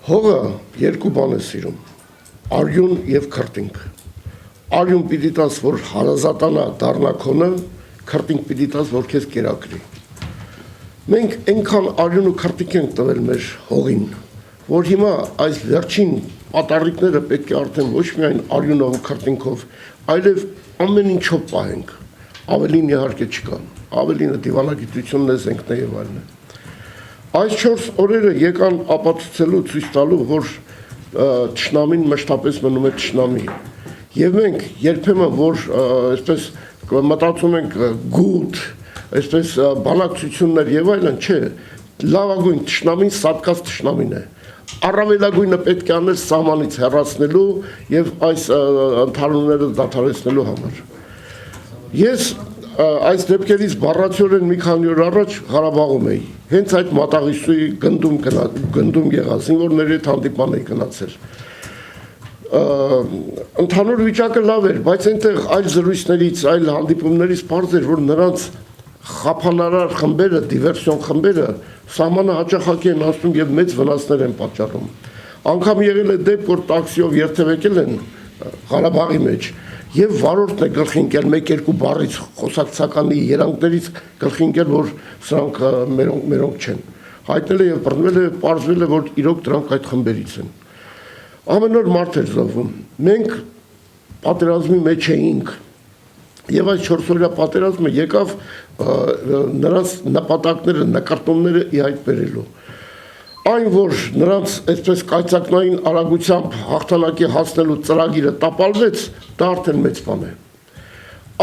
Հողը երկու բան է սիրում, արյուն և քրտինք, արյուն պիտի տաս, որ հարազատանա դառնա քոնը, քրտինք պիտի տաս, որ քեզ կերակրի։ Մենք այնքան արյուն ու քրտինք ենք տվել մեր հողին, որ հիմա այս վերջին պատառիկները պետք է արդեն ոչ միայն արյունով ու քրտինքով, այլև ամեն ինչով պահենք, ավելին իհարկե չկա, ավելինը դիվանագիտությունն է, զենքն է և այլն է։ Այս 4 օրերը եկան ապացուցելու ցույց տալու, որ թշնամին մշտապես մնում է թշնամի։ Եվ մենք երբեմն որ այսպես մտածում ենք գութ, այսպես բանակցություններ եւ այլն, չէ, լավագույն թշնամին սատկած թշնամին է։ Առավելագույնը պետք է անել սահմանից հեռացնելու եւ այս ընդհանուրները դադարեցնելու համար։ Ես այս դեպքերից բառացիորեն մի քանի օր առաջ Ղարաբաղում էի, հենց այդ մատաղիսուի գնդում եղած, զինվորների հետ հանդիպման էի գնացել։ Ընդհանուր վիճակը լավ էր, բայց այնտեղ այլ զրույցներից, այլ հանդիպումներից պարզ էր, որ նրանց խափանարար խմբերը, դիվերսիոն խմբերը սահմանը հաճախակի են անցնում եւ մեծ վնասներ են պատճառում։ Անգամ եղել է դեպք, որ տաքսիով երթևեկել են Ղարաբաղի մեջ եւ վարորդն է գլխի ընկել 1-2 բառից խոսակցականի երանգներից գլխի ընկել, որ սրանք մերոնք չեն։ Հայտնել է եւ բռնվել է, պարզվել է, որ իրոք դրանք այդ խմբերից են։ Ամեն օր մարդ էր զոհվում։ Մենք պատերազմի մեջ էինք եւ այս 4 օրյա պատերազմը եկավ նրանց նպատակները, նկարտումները ի հայտ բերելու։ Այն, որ նրանց այսպես կայծակնային արագությամբ հաղթանակի հասնելու ծրագիրը տապալվեց, դա արդեն մեծ բան է։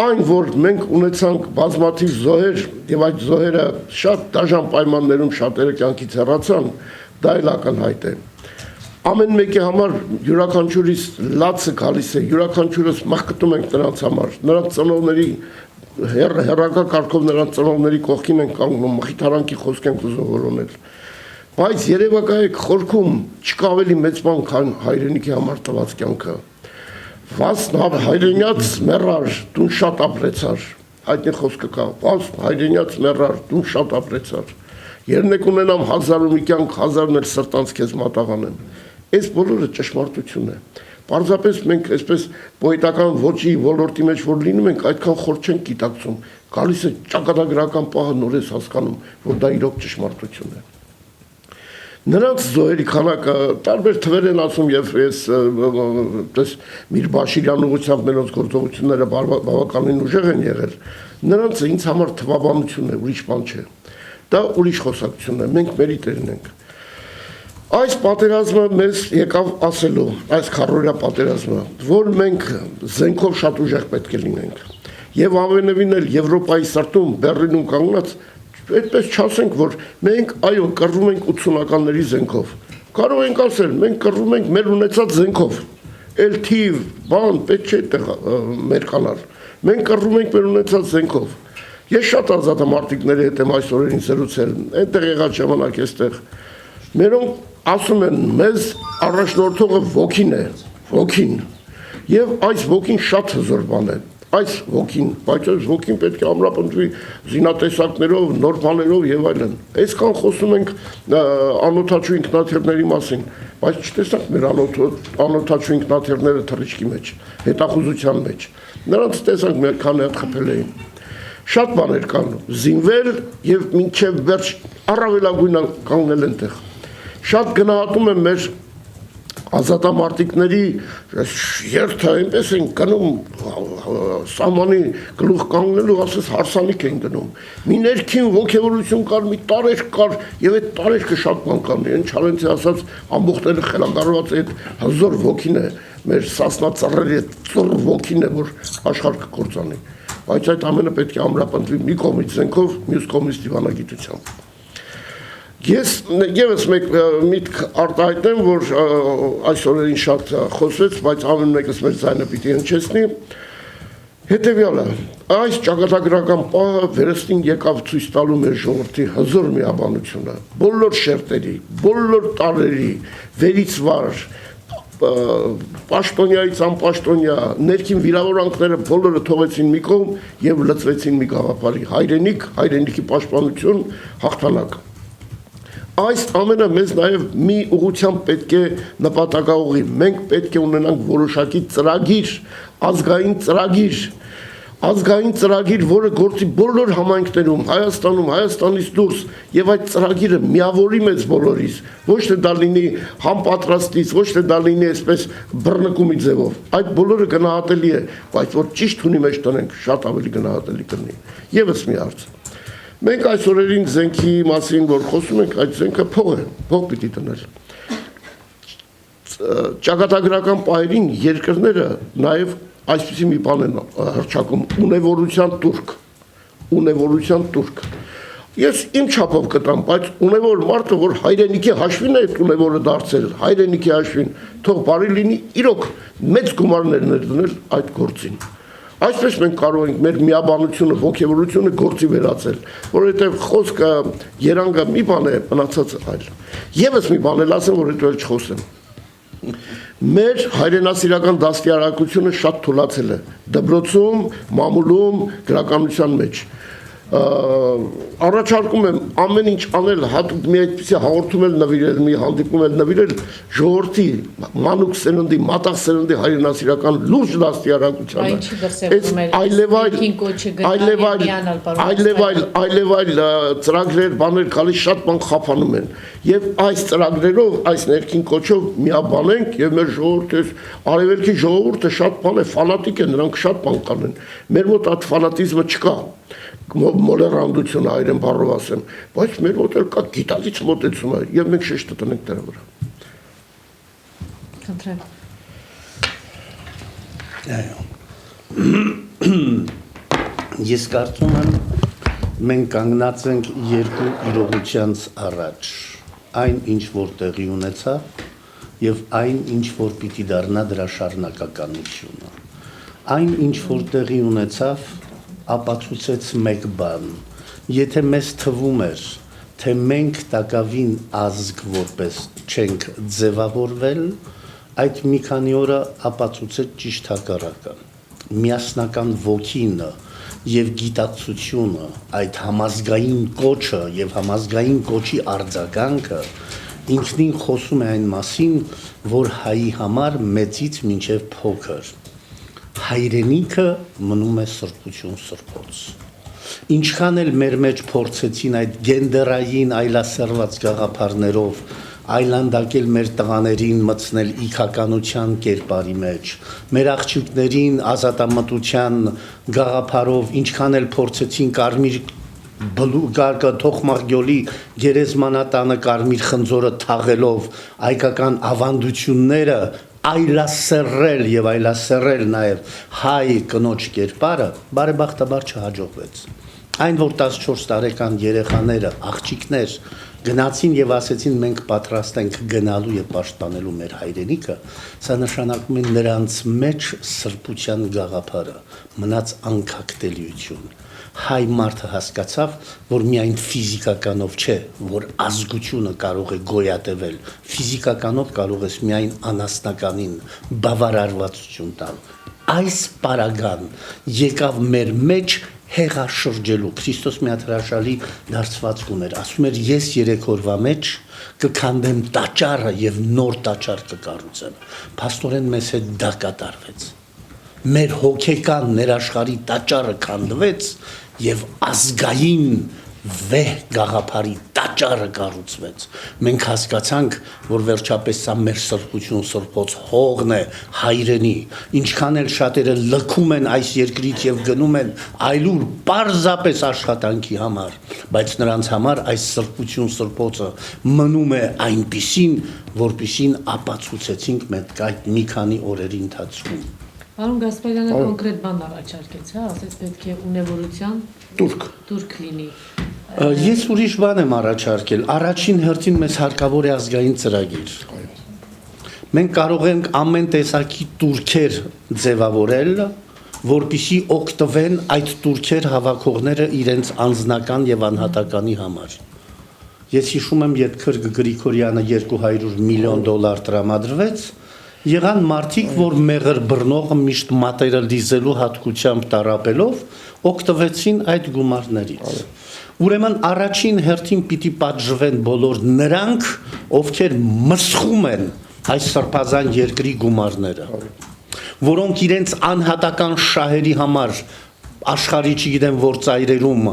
Այն, որ մենք ունեցանք բազմաթիվ զոհեր եւ այդ զոհերը շատ դաժան պայմաններում շատերը կյանքից հեռացան, դա էլ ակնհայտ է։ Ամեն մեկի համար յուրաքանչյուրից լացը գալիս է, յուրաքանչյուրս մխկտում ենք նրանց համար, նրանց ծնողների հեռակա կարգով նրանց ծնողների կողքին են կանգնում, մխիթարանքի խոսք ենք ուզում որոնել։ Բայց երևակայեք խորքում չկա ավելի մեծ բան, քան հայրենիքի համար տված կյանքը։ Վասն հայրենյաց մեռար, դու շատ ապրեցար, հայտնի խոսքը կա, վասն հայրենյաց մեռար, դու շատ ապրեցար։ Երնեք ունենամ 1000 ու մի կյանք, 1000-ն էլ սրտանց քեզ մատաղանեմ։ Այս բոլորը ճշմարտություն է։ Պարզապես մենք այսպես պոետական ոճի ոլորտի մեջ որ լինում ենք, այդքան խոր չենք գիտակցում։ Գալիս է ճակատագրական պահը նոր ես հասկանում, որ դա իրոք ճշմարտություն է։ Նրանց զոհերի քանակը տարբեր թվեր են ասում եւ ես Միր Բաշիրյան ուղղությամբ նրանց գործողությունները բավականին ուժեղ են եղել։ Նրանց ինձ համար թվաբանություն է, ուրիշ բան չէ։ Դա ուրիշ խոսակցություն է, մենք մերի տերն ենք։ Այս պատերազմը մեզ եկավ ասելու, այս քառօրյա պատերազմը, որ մենք զենքով շատ ուժեղ պետք է լինենք։ Եվ ամենևին էլ Եվրոպայի սրտում, Բեռլինում կանգնած այդպես չասենք, որ մենք այո կռվում ենք 80-ականների զենքով։ Կարող ենք ասել, մենք կռվում ենք մեր ունեցած զենքով։ Էլ թիվ, բան, պետք չէ մեր կանալ։ Մենք կռվում ենք մեր ունեցած զենքով։ Ես շատ ազատամարտիկների հետ եմ այս օրերին զրուցել, այնտեղ եղած ժամանակ էստեղ։ Մերոնք ասում են, մեզ առաջնորդողը ոգին է, ոգին։ Եվ այս ոգին շատ հզոր բան է։ Այս ոգին, բայց այս ոգին պետք է ամրապնդվի զինատեսակներով, նոր բաներով եւ այլն։ Այսքան խոսում ենք անօթաչու ինքնաթիռների մասին, բայց չտեսանք մեր անօթաչու ինքնաթիռները թռիչքի մեջ, հետախուզության մեջ։ Նրանց տեսանք մի քանի հատ խփել էին։ Շատ բաներ կան, զինվել եւ մինչեւ վերջ առավելագույնը կանգնել այնտեղ։ Շատ գնահատում եմ մեր ազատամարտիկների երթը այնպես են գնում սահմանի գլուխ կանգնելու ասես հարսանիք են գնում մի ներքին ոգևորություն կար մի տարեր կար եւ այդ տարերքը շատ բան կան են չարենցի ասած ամբողջները խելագարված այդ հզոր ոգին է մեր սասնածառերի ծուռ ոգին է որ աշխարհը կործանի բայց այդ ամենը պետք է ամրապնդվի մի կողմից զենքով մյուս կողմից դիվանագիտությամբ Ես եւս մեկ միտք արտահայտեմ, որ այս օրերին շատ խոսվեց, բայց ամեն մեկս մեր ձայնը պիտի հնչեցնի։ Հետևյալը, այս ճակատագրական պահը վերստին եկավ ցույց տալու մեր ժողովրդի հզոր միաբանությունը, բոլոր շերտերի, բոլոր տարրերի, վերից վար, պաշտոնյայից անպաշտոնյա, ներքին վիրավորանքները բոլորը թողեցին մի կողմ եւ լծվեցին մի գաղափարի հայրենիք, հայրենիքի պաշտպանություն, հաղթանակ։ Այս ամենը մեզ նաև մի ուղղությամբ պետք է նպատակաուղի։ Մենք պետք է ունենանք որոշակի ծրագիր, ազգային ծրագիր, որը գործի բոլոր համայնքներում, Հայաստանում, Հայաստանից դուրս, եւ այդ ծրագիրը միավորի մեզ բոլորիս, ոչ թե դա լինի համապատրաստից, ոչ թե դա լինի այսպես բռնկումի ձևով։ Այդ բոլորը գնահատելի է, բայց որ ճիշտ ունի մեջ տնենք, շատ ավելի գնահատելի կլինի։ Եվս մի հարց։ Մենք այս օրերին զենքի մասին, որ խոսում ենք, այդ զենքը փող է, փող պիտի տնել։ Ճակատագրական պահերին երկրները նաև այսպիսի մի բան են հռչակում, ունևորության տուրք։ Ես իմ չափով կտամ, բայց ունևոր մարդը, որ հայրենիքի հաշվին է ունևորը դարձել, հայրենիքի հաշվին, թող բարի լինի, իրոք մեծ գումարներ ներդնել այդ գործին։ Այսպես մենք կարող ենք մեր միաբանությունը, ոգևորությունը գործի վերածել, որովհետև խոսքը, երանգը մի բան է, մնացածը այլ։ Եվս մի բան էլ ասեմ, որ հետո էլ չխոսեմ։ Մեր հայրենասիրական դաստիարակությունը շատ թուլացել է դպրոցում, մամուլում, գրականության մեջ։ Առաջարկում եմ ամեն ինչ անել, հատուկ մի այդպիսի հաղորդում էլ նվիրել, մի հանդիպում էլ նվիրել ժողովրդի մանուկ սերնդի, մատաղ սերնդի հայրենասիրական լուրջ դաստիարակությանը։ Ծրագրեր, բաներ գալիս շատ բան խափանում են։ Եվ այս ծրագրերով, այս ներքին կոչով միաբանենք եւ մեր ժողովուրդը, արևելքի ժողովուրդը շատ բան է, ֆանատիկ է, նրանք շատ բան կանեն։ Մեր մոտ այդ ֆանատիզմը չկա։ Մոլերանդություն այրեն բառով ասեմ, բայց մեր մոտ էլ կա գիտալից մոտեցումը եւ մենք շեշտը տնենք դրա վրա։ Խնդրեմ։ Ես կարծում եմ մենք կանգնած ենք երկու իրողությանց առաջ, այն ինչ որ տեղի ունեցավ եւ այն ինչ որ պիտի դառնա դրա շարունակականությունը։ Այն ինչ որ տեղի ունեցավ ապացուցեց մեկ բան, եթե մեզ թվում էր, թե մենք տակավին ազգ որպես չենք ձևավորվել, այդ մի քանի օրը ապացուցեց ճիշտ հակառակը։ Միասնական ոգին եւ գիտակցությունը, այդ համազգային կոչը եւ համազգային կոչի արձագանքը ինքնին խոսում է այն մասին, որ հայի համար մեծից մինչեւ փոքր հայրենիքը մնում է սրբություն սրբոց։ Ինչքան էլ մեր մեջ փորձեցին այդ գենդերային այլասերված գաղափարներով այլանդակել մեր տղաներին մտցնել իքականության կերպարի մեջ, մեր աղջիկներին ազատամտության գաղափարով ինչքան էլ փորձեցին կարմիր թոխմաղգյոլի գերեզմանատանը կարմիր խնձորը թաղելով հայկական ավանդությունները այլասերել եւ այլասերել նաեւ հայ կնոջ կերպարը բարեբախտաբար չհաջողվեց։ Այն որ 14 տարեկան երեխաները, աղջիկներ գնացին եւ ասեցին մենք պատրաստ ենք գնալու եւ պաշտպանելու մեր հայրենիքը, սա նշանակում է նրանց մեջ սրբության գաղափարը, մնաց անկակտելիություն։ Հայ մարդը հասկացավ, որ միայն ֆիզիկականով չէ, որ ազգությունը կարող է գոյատևել, ֆիզիկականով կարող ես միայն անասնականին բավարարվածություն տալ։ Այս պարագան եկավ մեր մեջ հեղաշրջելու, Քրիստոս մի հատ հրաշալի դարձվածք ուներ, ասում էր ես 3 օրվա մեջ կքանդեմ տաճարը եւ նոր տաճար կկառուցեմ։ Փաստորեն մեզ հետ դա կատարվեց։ Մեր հոգեկան ներաշխարի տաճարը քանդվեց եւ ազգային վեհ գաղափարի տաճարը կառուցվեց։ Մենք հասկացանք, որ վերջապես սա մեր սրբություն սրբոց հողն է, հայրենի, ինչքան էլ շատերը լքում են այս երկրից եւ գնում են այլուր պարզապես աշխատանքի համար, բայց նրանց համար այս սրբություն սրբոցը մնում է այնպիսին, որպիսին ապացուցեցինք մենք այդ մի քանի օրերի ընթացքում։ Պարոն Գասպարյանը կոնկրետ բան առաջարկեց, հա, ասեց պետք է ունևորության տուրք լինի։ Ես ուրիշ բան եմ առաջարկել, առաջին հերթին մեզ հարկավոր է ազգային ծրագիր։ Մենք կարող ենք ամեն տեսակի տուրքեր ձևավորել, որպեսզի օգտվեն այդ տուրքեր հավաքողները իրենց անձնական եւ անհատականի համար։ Ես հիշում եմ, երբ Քրկ Գրիգորյանը $200 միլիոն տրամադրվեց, եղան մարդիկ, որ մեղր բռնողը միշտ մատերը լիզելու հատկությամբ տարապելով օգտվեցին այդ գումարներից։ Ուրեմն առաջին հերթին պիտի պատժվեն բոլոր նրանք, ովքեր մսխում են այս սրբազան երկրի գումարները, որոնք իրենց անհատական շահերի համար աշխարհի չգիտեմ որ ծայրերում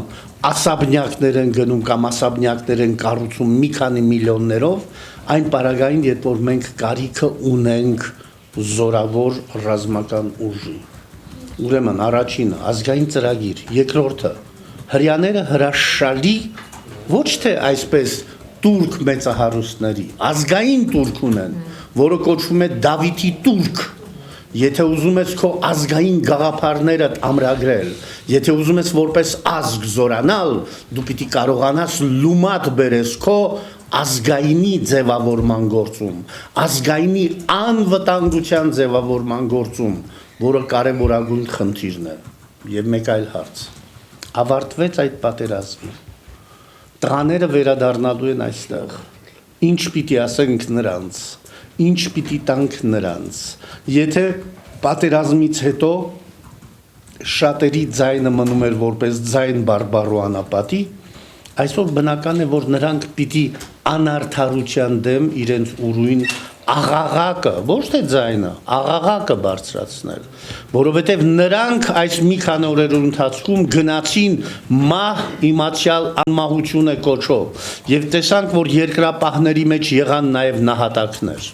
ասաբնյակներ են գնում կամ ասաբնյակներ են կառուցում մի քանի միլիոններով, այն պարագային, երբ որ մենք կարիքը ունենք զորավոր ռազմական ուժի։ Ուրեմն առաջինը ազգային ծրագիր, երկրորդը հрьяաները հրաշալի ոչ թե այսպես տուրք մեծահարուստների, ազգային տուրք ունեն, որը կոչվում է Դավիթի տուրք։ Եթե ուզում ես քո ազգային գաղափարներդ ամրագրել, եթե ուզում ես որպես ազգ զորանալ, դու պիտի կարողանաս լումատ բերես քո ազգայինի ձևավորման գործում, ազգայինի անվտանգության ձևավորման գործում, որը կարևորագույն խնդիրն է։ Եվ մեկ այլ հարց։ Ավարտվեց այդ պատերազմը։ Տղաները վերադառնալու են այստեղ։ Ինչ պիտի ասենք նրանց, ինչ պիտի տանք նրանց, եթե պատերազմից հետո շատերի ձայնը մնում էր որպես ձայն բարբառու անապատի, այսօր բնական է, որ նրանք պիտի անարդարության դեմ իրենց ուրույն աղաղակը, ոչ թե ձայնը, աղաղակը բարձրացնել, որովհետև նրանք այս մի քանի օրերի ընթացքում գնացին մահ իմացյալ անմահություն է կոչով եւ տեսանք, որ երկրապահների մեջ եղան նաեւ նահատակներ։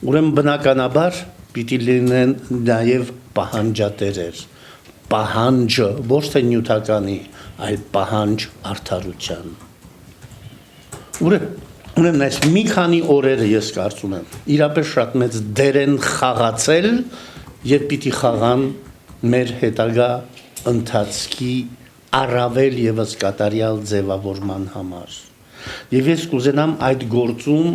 Ուրեմն բնականաբար պիտի լինեն նաեւ պահանջատերեր, պահանջը ոչ թե նյութականի, այլ պահանջ արդարության։ Ուրեմն այս մի քանի օրերը ես կարծում եմ իրապես շատ մեծ դեր են խաղացել եւ պիտի խաղան մեր հետագա ընթացքի առավել եւս կատարյալ ձևավորման համար։ Եվ ես կուզենամ այդ գործում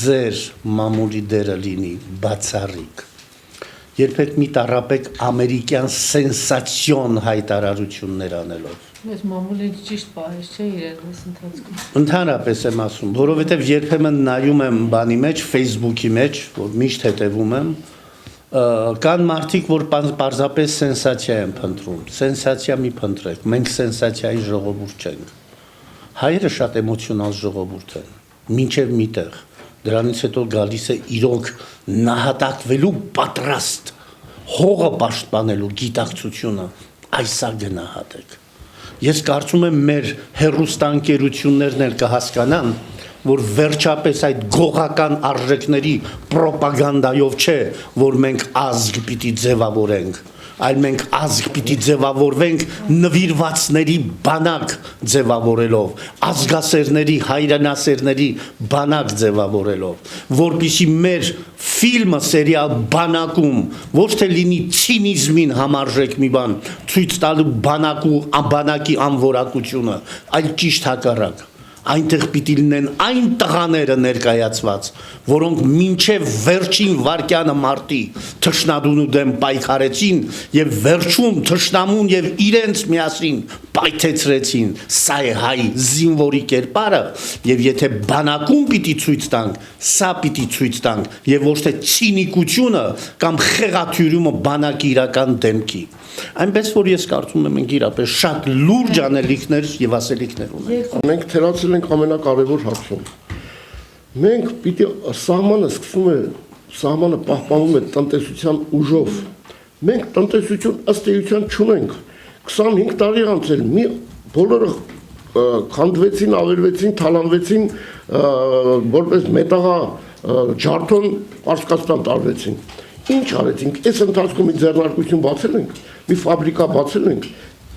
ձեր մամուլի դերը լինի բացառիկ։ Երբեք մի տառապեք ամերիկյան սենսացիոն հայտարարություններ անելով։ Ես մամուլի ճիշտ պահես չէ իրեն այս ընթացքում։ Ընդհանրապես եմ ասում, որովհետև երբեմն նայում եմ բանի մեջ, Facebook-ի մեջ, որ միշտ հետևում եմ, կան մարդիկ, որ պարզապես սենսացիա են փնտրում։ Սենսացիա մի փնտրեք, մենք սենսացիայի ժողովուրդ չենք։ Հայերը շատ էմոցիոնալ ժողովուրդ են, մինչև միտեղ։ Դրանից հետո գալիս է իրոք նահատակվելու պատրաստ, հողը պաշտպանելու գիտակցությունը, այսա գնահատեք։ Ես կարծում եմ մեր հեռուստաընկերություններն էլ կհասկանան, որ վերջապես այդ գողական արժեքների պրոպագանդայով չէ, որ մենք ազգ պիտի ձևավորենք, այլ մենք ազգ պիտի ձևավորվենք նվիրվածների բանակ ձևավորելով, ազգասերների, հայրենասերների բանակ ձևավորելով, որպեսզի մեր ֆիլմը, սերիալ բանակում ոչ թե լինի ցինիզմին համարժեք մի բան, ցույց տալու բանակի անվորակությունը, այլ ճիշտ հակառակ։ Այնտեղ պիտի լինեն այն տղաները ներկայացված, որոնք մինչև վերջին վարկյանը մարտի թշնամու դեմ պայքարեցին եւ վերջում թշնամուն եւ իրենց միասին պայթեցրեցին։ Սա է հայ զինվորի կերպարը եւ եթե բանակում պիտի ցույց տանք, սա պիտի ցույց տանք եւ ոչ թե ցինիկությունը կամ խեղաթյուրումը բանակի իրական դեմքի։ Այնպես որ ես կարծում եմ մենք իրապես շատ լուրջ անելիքներ եւ ասելիքներ ունենք։ Մենք թերացել ենք ամենակարևոր հարցում։ Մենք պիտի սահմանը պահպանվում է տնտեսության ուժով։ Մենք տնտեսություն ըստ էության չունենք։ 25 տարի անցել, մի բոլորը քանդվեցին, ավերվեցին, թալանվեցին, որպես մետաղա ջարդոն Պարսկաստան տարվեցին։ Ինչ արեցինք, այս ընթացքում մի ձեռնարկություն բացել ենք, մի ֆաբրիկա բացել ենք,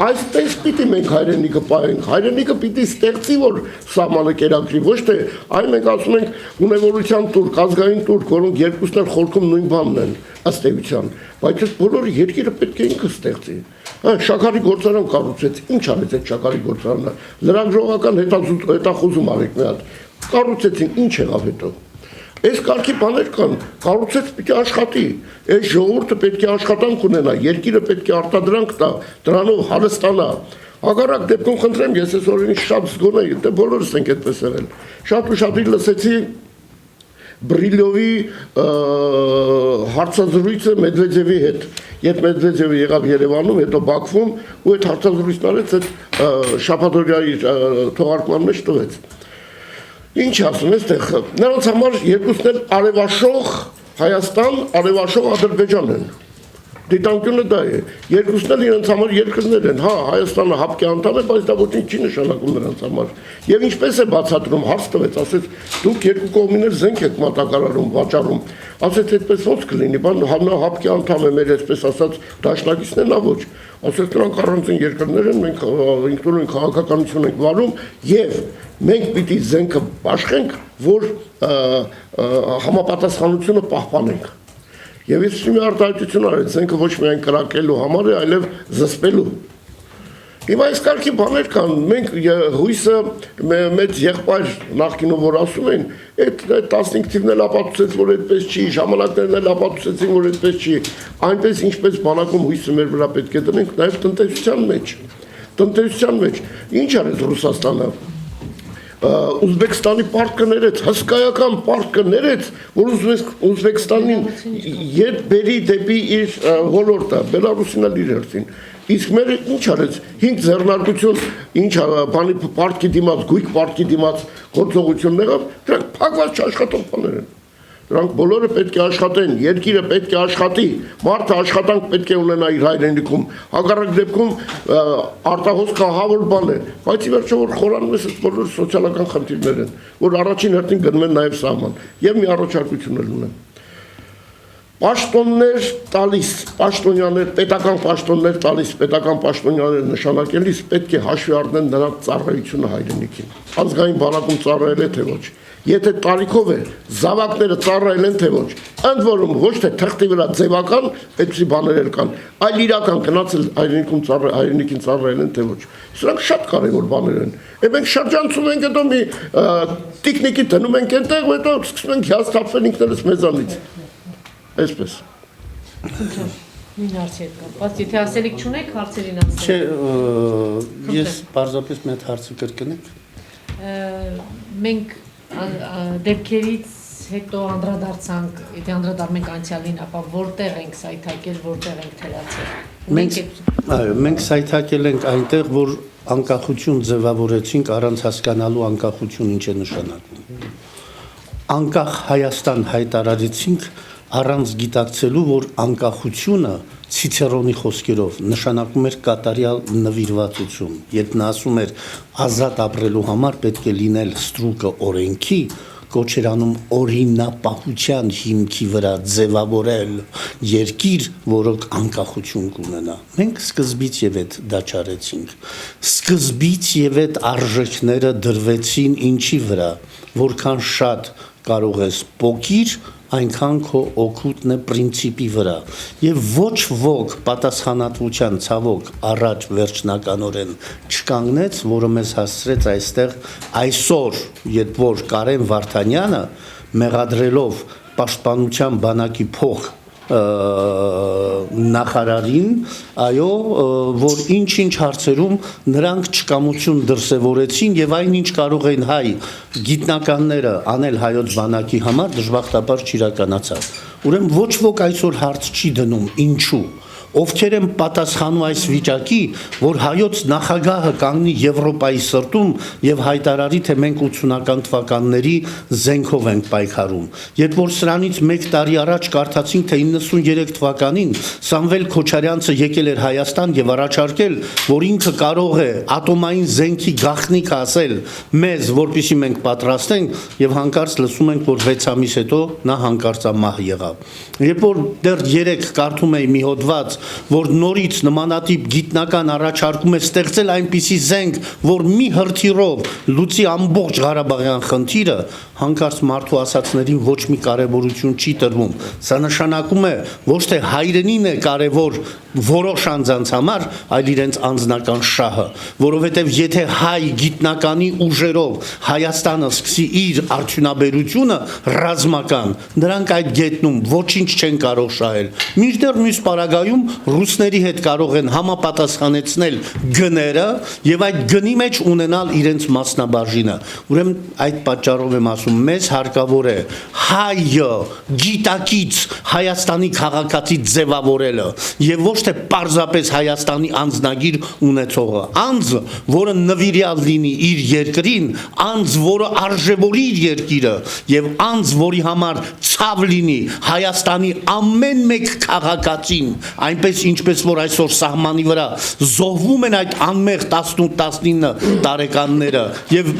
այսպես պիտի մենք հայրենիքը պահենք, հայրենիքը պիտի ստեղծի, որ սահմանը կերակրի, ոչ թե այլ մենք ասում ենք ունևորության տուրք, ազգային տուրք, որոնք երկուսն էլ խորքում նույն բանն են, ըստ էության, բայց այս բոլորը երկիրը պետք է ինքը ստեղծի։ Շաքարի գործարան կառուցեց, ինչ արեց այդ շաքարի գործարանը, լրագրողական հետախուզում արեք մի հատ, կառուցեցին, ինչ եղավ հետո։ Այս կարգի բաներ կան, կառուցեց պետք է աշխատի, այս ժողովուրդը պետք է աշխատանք ունենա, երկիրը պետք է արտադրանք տա, դրանով հարստանա։ Հակառակ դեպքում խնդրեմ, ես այսօր ինչ շատ զգոն եմ, դե բոլորս ենք այդպես եղել։ Շատ ու շատի լսեցի, Բրիլովի հարցազրույցը Մեդվեդևի հետ։ Երբ Մեդվեդևը եղավ Երևանում, հետո Բաքվում, ու այդ հարցազրույցն արեց այդ շաբաթօրյայի թողարկման մեջ տվեց։ Ինչ ասում այստեղ, նրանց համար երկուսն էլ արևաշող Հայաստան, արևաշող Ադրբեջան են։ Դիտանկյունը դա է։ Երկուսն էլ իրենց համար երկրներ են, հա, Հայաստանը հապկի անդամ է, բայց դա ոչինչ չի նշանակում նրանց համար։ Եվ ինչպես է բացատրում, հարց տվեց, ասեց, դուք երկու կողմին էլ զենք եք մատակարարում, վաճառում։ Ասեց, այդպես ոնց կլինի, բան նա հապկի անդամ է, մեր այսպես ասած դաշնակիցն է, նա ոչ։ Ասեց, նրանք առանձին երկրներ են, մենք ինքնուրույն քաղաքականություն ենք վարում եւ մենք պիտի զենքը աշխենք, որ համապատասխանությունը պահպանենք։ Եվ ես մի արտահայտություն արեց, զենքը ոչ միայն կրակելու համար է, այլև զսպելու։ Հիմա այս կարգի բաներ կան, մենք հույսը մեծ եղբայր նախկինում որ ասում են, այդ 15 թիվն էլ ապացուցեց, որ այդպես չի, ժամանակներն էլ ապացուցեցին, որ այդպես չի, այնպես ինչպես բանակում հույսը մեր վրա պետք է դնենք, նաև տնտեսության մեջ, ինչ արեց Ռուսաստանը, Ուզբեկստանի պարտքը ներեց, հսկայական պարտքը ներեց, որ Ուզբեկստանին երբ բերի դեպի իր ոլորտը, Բելարուսին էլ իր հերթին։ Իսկ մեր ինչ արեց, 5 ձեռնարկություն, ինչ բանի պարտքի դիմաց, գույք պարտքի դիմաց գործողությունն եղավ, դրանք փակված չաշխատող բաներ են։ Դրանք բոլորը պետք է աշխատեն, երկիրը պետք է աշխատի, մարդը աշխատանք պետք է ունենա իր հայրենիքում, հակառակ դեպքում արտահոս խաղաղ բան է, բայց ի վերջո որ խորանում ես բոլոր սոցիալական խնդիրներ են, որ առաջին հերթին գնում են նաև սահման, եւ մի առաջարկություն էլ ունեմ։ Պաշտոններ տալիս, պաշտոնյաներ, պետական պաշտոններ տալիս, պետական պաշտոնյաներ նշանակելիս պետք է հաշվի առնեն նրանց ծառայությունը հայրենիքին։ Ազգային բանակում ծառայել է թե ոչ։ Եթե տարիքով է, զավակները ծառայել են թե ոչ, ընդ որում ոչ թե թղթի վրա ձևական այդպիսի բաներ կան, այլ իրական գնացել հայրենիքին ծառայել են թե ոչ։ Սրանք շատ կարևոր բաներ են։ Եվ մենք շրջանցում ենք հետո մի տիկնիկի դնում ենք այնտեղ, հետո սկսում ենք հիասթափվել ինքներս մեզանից։ Այսպես։ Մի հարցեր կա, բայց եթե ասելիք չունեք, հարցերին անցնենք։ Չէ, ես պարզապես մի հատ հարցը կրկնեք։ Մենք դեպքերից հետո անդրադարձանք, եթե անդրադառնանք անցյալին, ապա որտեղ ենք սայթակել, որտեղ ենք թերացել։ Մենք սայթակել ենք այնտեղ, որ անկախություն ձևավորեցինք առանց հասկանալու անկախություն ինչ է նշանակում։ Անկախ Հայաստան հայտարարեցինք առանց գիտակցելու, որ անկախությունը Ցիցերոնի խոսքերով նշանակում էր կատարյալ նվիրվածություն։ Երբ նա ասում էր ազատ ապրելու համար պետք է լինել ստրուկը օրենքի, կոչ էր անում օրինապահության հիմքի վրա ձևավորել երկիր, որը անկախություն կունենա։ Մենք սկզբից եւ այդ դա չարեցինք։ Սկզբից եւ այդ արժեքները դրվեցին ինչի վրա, որքան շատ կարող ես փոքիր այնքան քո օգուտն է պրինցիպի վրա եւ ոչ ոք պատասխանատվության ցավոք առաջ վերջնականորեն չկանգնեց, որը մեզ հասցրեց այստեղ այսօր, երբ որ Կարեն Վարդանյանը մեղադրելով պաշտպանության բանակի փող նախարարին, այո, որ ինչ-ինչ հարցերում նրանք չկամություն դրսևորեցին եւ այնինչ կարող են հայ գիտնականները անել հայոց բանակի համար դժբախտաբար չիրականացավ։ Ուրեմն ոչ ոք այսօր հարց չի դնում ինչու ովքեր են պատասխանում այս վիճակի, որ հայոց նախագահը կանգնի Եվրոպայի սրտում եւ հայտարարի, թե մենք 80-ական թվականների զենքով ենք պայքարում։ Երբ որ սրանից 1 տարի առաջ կարդացինք, թե 93 թվականին Սամվել Քոչարյանցը եկել էր Հայաստան եւ առաջարկել, որ ինքը կարող է ատոմային զենքի գաղտնիք ասել մեզ, որպեսզի մենք պատրաստենք, եւ հանկարծ լսում ենք, որ 6 ամիս հետո նա հանկարծամահ եղավ։ Երբ որ դեռ 3 կարդում էի մի հոդված, որ նորից նմանատիպ գիտնական առաջարկում է ստեղծել այնպիսի զենք, որ մի հրթիռով լուծի ամբողջ Ղարաբաղյան խնդիրը, հանկարծ մարդու ասածներին ոչ մի կարևորություն չի տրվում։ Սա նշանակում է ոչ թե հայրենին է կարևոր որոշ անձանց համար, այլ իրենց անձնական շահը, որովհետև եթե հայ գիտնականի ուժերով Հայաստանը սկսի իր արդյունաբերությունը ռազմական, նրանք այդ գետնում ոչինչ չեն կարող շահել։ Մինչդեռ մյուս պարագայում ռուսների հետ կարող են համապատասխանեցնել գները եւ այդ գնի մեջ ունենալ իրենց մասնաբաժինը։ Ուրեմն այդ պատճառով եմ ասում, մեզ հարկավոր է հայը գիտակից Հայաստանի քաղաքացի ձևավորելը եւ ոչ թե պարզապես Հայաստանի անձնագիր ունեցողը, անձ, որը նվիրյալ լինի իր երկրին, անձ, որը արժևորի իր երկիրը եւ անձ, որի համար ցավ լինի Հայաստանի ամեն մեկ քաղաքացին, այնպես ինչպես որ այսօր սահմանի վրա զոհվում են այդ անմեղ 18-19 տարեկանները եւ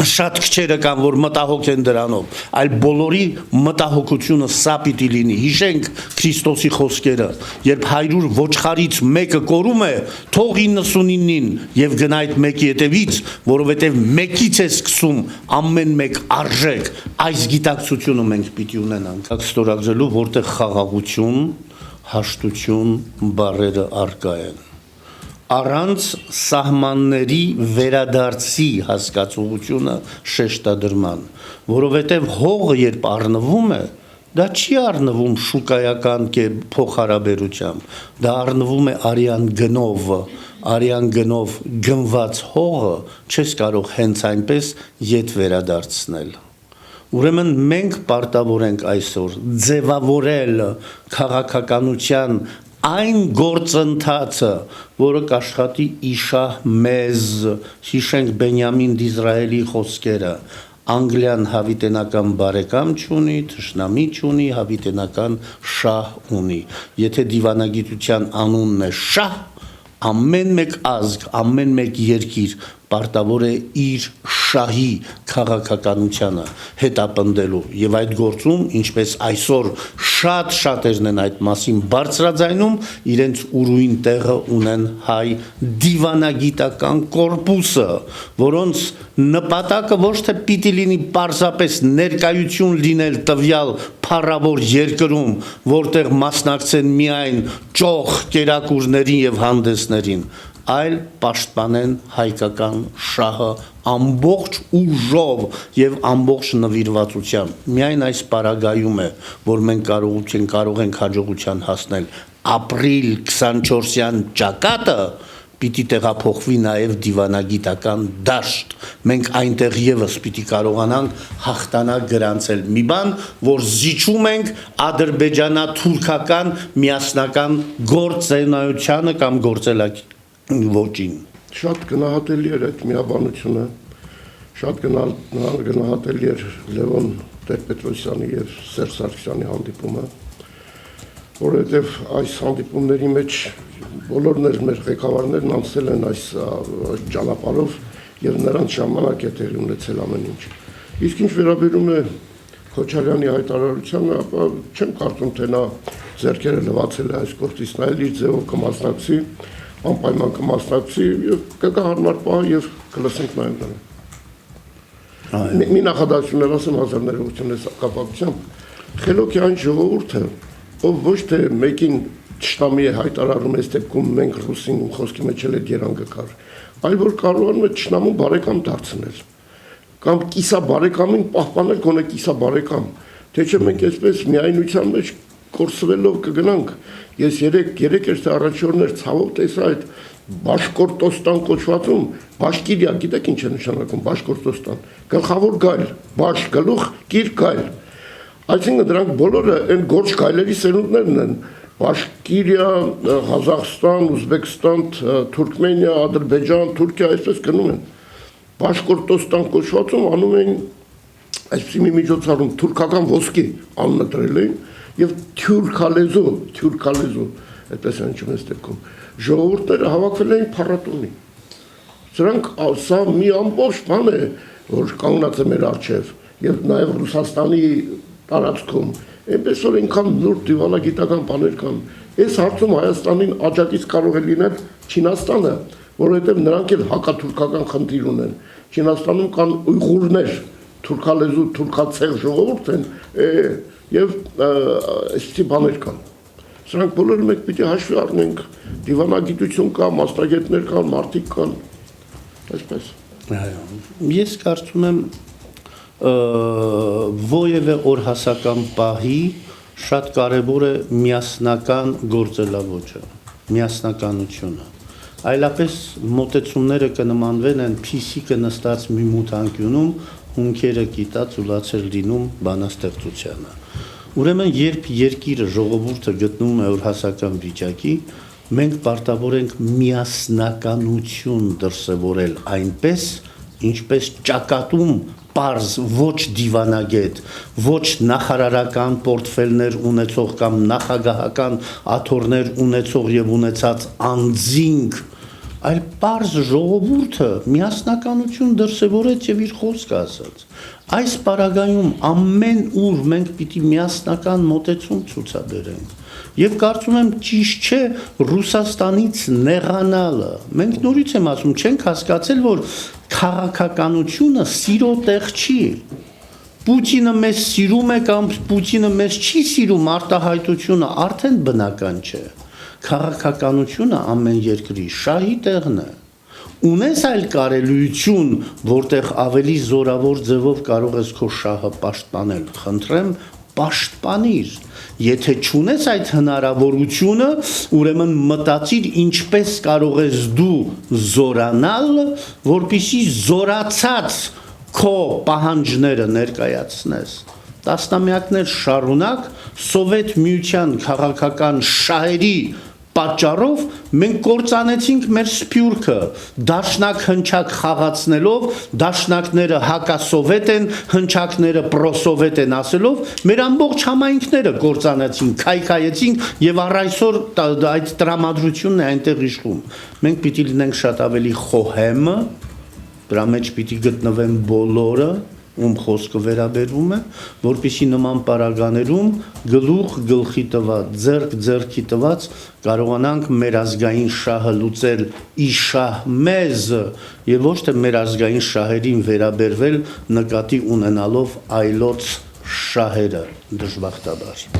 շատ քչերը կան, որ մտահոգ են դրանով, այլ բոլորի մտահոգությունը սա պիտի լինի։ Հիշենք Քրիստոսի խոսքերը, երբ 100 ոչխարից մեկը կորում է, թող 99-ին եւ գնա այդ մեկի հետևից, որովհետեւ մեկից է սկսում ամեն մեկ արժեք։ Այս գիտակցությունը մենք պիտի ունենանք։ Ստորագրելու, որտեղ խաղաղություն, հաշտություն բառերը արկա են։ Առանց սահմանների վերադարձի հասկացողությունը շեշտադրման, որովհետև հողը երբ առնվում է, դա չի առնվում շուկայական փոխհարաբերությամբ, դա առնվում է արյան գնով գնված հողը չես կարող հենց այնպես ետ վերադարձնել։ Ուրեմն մենք պարտավոր ենք այսօր ձևավորել քաղաքականության այն գործընթացը, որը կաշխատի իշահ մեզ, հիշենք Բենյամին Դիզրայելի խոսքերը, Անգլիան հավիտենական բարեկամ չունի, թշնամի չունի, հավիտենական շահ ունի։ Եթե դիվանագիտության անունն է շահ, ամեն մեկ ազգ, ամեն մեկ երկիր պարտավոր է իր շահի քաղաքականությանը հետապնդելու եւ այդ գործում, ինչպես այսօր շատ-շատերն են այդ մասին բարձրաձայնում, իրենց ուրույն տեղը ունեն հայ դիվանագիտական կորպուսը, որոնց նպատակը ոչ թե պիտի լինի պարզապես ներկայություն լինել տվյալ փառավոր երկրում, որտեղ մասնակցեն միայն ճոխ կերակուրներին եւ հանդեսներին, այլ պաշտպանեն հայկական շահը ամբողջ ուժով եւ ամբողջ նվիրվածությամբ։ Միայն այս պարագայում է, որ մենք կարող ենք հաջողության հասնել։ Ապրիլ 24-յան ճակատը պիտի տեղափոխվի նաև դիվանագիտական դաշտ։ Մենք այնտեղ եւս պիտի կարողանանք հաղթանակ գրանցել։ Մի բան, որ զիջում ենք ադրբեջանա-թուրքական միասնական գործունեությանը կամ գործելակին։ Շատ գնահատելի էր այդ միաբանությունը, շատ գնահատելի էր Լևոն Տեր-Պետրոսյանի եւ Սերժ Սարգսյանի հանդիպումը, որովհետեւ այս հանդիպումների մեջ բոլորն մեր ղեկավարներն անցել են այս ճանապարհով եւ նրանց ժամանակ է տեղի ունեցել ամեն ինչ։ Իսկ ինչ վերաբերում է Քոչարյանի հայտարարությանը, ապա չեմ կարծում, թե նա ձեռքերը լվացել է այս գործից, նա իր ձևով կմասնակցի, անպայման կմասնակցի եւ կգա հարմար պահ եւ կլսենք նաեւ նրան։ Մի նախադասություն ասեմ 1989 կապակցությամբ, խելոքի այն ժողովուրդը, ով ոչ թե մեկին ճշտամի է հայտարարում այս դեպքում մենք ռուսին խոսքի մեջ էլ այդ երանգը կար, այլ որ կարողանում է ճշտամուն բարեկամ դարձնել կամ կիսա բարեկամին պահպանել գոնե կիսա բարեկամ, թե չէ մենք այսպես միայնության մեջ կորսվելով կգնանք։ Ես երեք էր թե առաջի օրներ ցավով տեսա այդ Բաշկորտոստան կոչվածում, Բաշկիրիա, գիտեք ինչ է նշանակում Բաշկորտոստան, գլխավոր գայլ, Բաշ գլուխ, կիր գայլ։ Այսինքն դրանք բոլորը այն գործ գայլերի սերունդներն են։ Բաշկիրիա, Ղազախստան, Ուզբեկստան, Թուրքմենիա, Ադրբեջան, Թուրքիա, այսպես գնում են։ Բաշկորտոստան կոչվածում անում էին այսպիսի մի միջոցառում թուրքական ոսկի անունը դրել էին եւ թյուրքալեզու, այդպես են չմես դեպքում ժողովուրդները հավաքվել էին փառատոնի։ Սրանք սա մի ամբողջ բան է, որ կանգնած է մեր առջև եւ նաեւ Ռուսաստանի տարածքում, այնպես որ ինքան նոր դիվանագիտական բաներ կան։ Այս հարցում Հայաստանին աջակից կարող է լինել Չինաստանը, որովհետեւ նրանք էլ հակաթուրքական խնդիր ունեն։ Չինաստանում կան ուйղուրներ, թուրքալեզու, թուրքացեղ ժողովուրդ են եւ այսպիսի բաներ կան։ Սրանք բոլորը մենք պիտի հաշվի առնենք, դիվանագիտություն կա, մասնագետներ կան, մարդիկ կան, այսպես։ Ես կարծում եմ որևէ օրհասական պահի շատ կարևոր է միասնական գործելավոճը, միասնականությունը։ Այլապես մոտեցումները կնմանվեն են փիսիկը նստած մի մութ անկյունում, հունքերը կիտած ուլացել լինում բանաստեղծությանը։ Ուրեմն երբ երկիրը ժողովուրդը գտնվում է օրհասական վիճակի, մենք պարտավոր ենք միասնականություն դրսևորել այնպես, ինչպես ճակատում պարզ ոչ դիվանագետ, ոչ նախարարական պորտֆելներ ունեցող կամ նախագահական աթոռներ ունեցող եւ ունեցած անձինք, այլ պարզ ժողովուրդը միասնականություն դրսևորեց եւ իր խոսքը ասաց։ Այս պարագայում ամեն ուր մենք պիտի միասնական մոտեցում ցուցաբերենք։ Եվ կարծում եմ ճիշտ չէ Ռուսաստանից նեղանալը։ Մենք նորից եմ ասում, չենք հասկացել, որ քաղաքականությունը սիրո տեղ չի։ Պուտինը մեզ սիրում է կամ Պուտինը մեզ չի սիրում, արտահայտությունը արդեն բնական չէ։ Քաղաքականությունը ամեն երկրի շահի տեղն է։ Ունես այլ կարելույություն, որտեղ ավելի զորավոր ձևով կարող ես քո շահը պաշտպանել, խնդրեմ, պաշտպանիր։ Եթե չունես այդ հնարավորությունը, ուրեմն մտածիր ինչպես կարող ես դու զորանալ, որպեսզի զորացած քո պահանջները ներկայացնես։ Տասնամյակներ շարունակ Սովետ Միության քաղաքական շահերի պատճառով մենք կործանեցինք մեր սփյուռքը, դաշնակ հնչակ խաղացնելով, դաշնակները հակասովետ են, հնչակները պրոսովետ են ասելով, մեր ամբողջ համայնքները կործանեցինք, քայքայեցինք եւ առ այսօր այդ տրամադրությունն է այնտեղ իշխում։ Մենք պիտի լինենք շատ ավելի խոհեմ, դրա մեջ պիտի գտնվեն բոլորը, ում խոսքը վերաբերվում է, որպեսզի նման պարագաներում գլուխ գլխի տված, ձեռք ձեռքի տված կարողանանք մեր ազգային շահը լուծել իշահ մեզ եւ ոչ թե մեր ազգային շահերին վերաբերվել նկատի ունենալով այլոց շահերը, դժբախտաբար։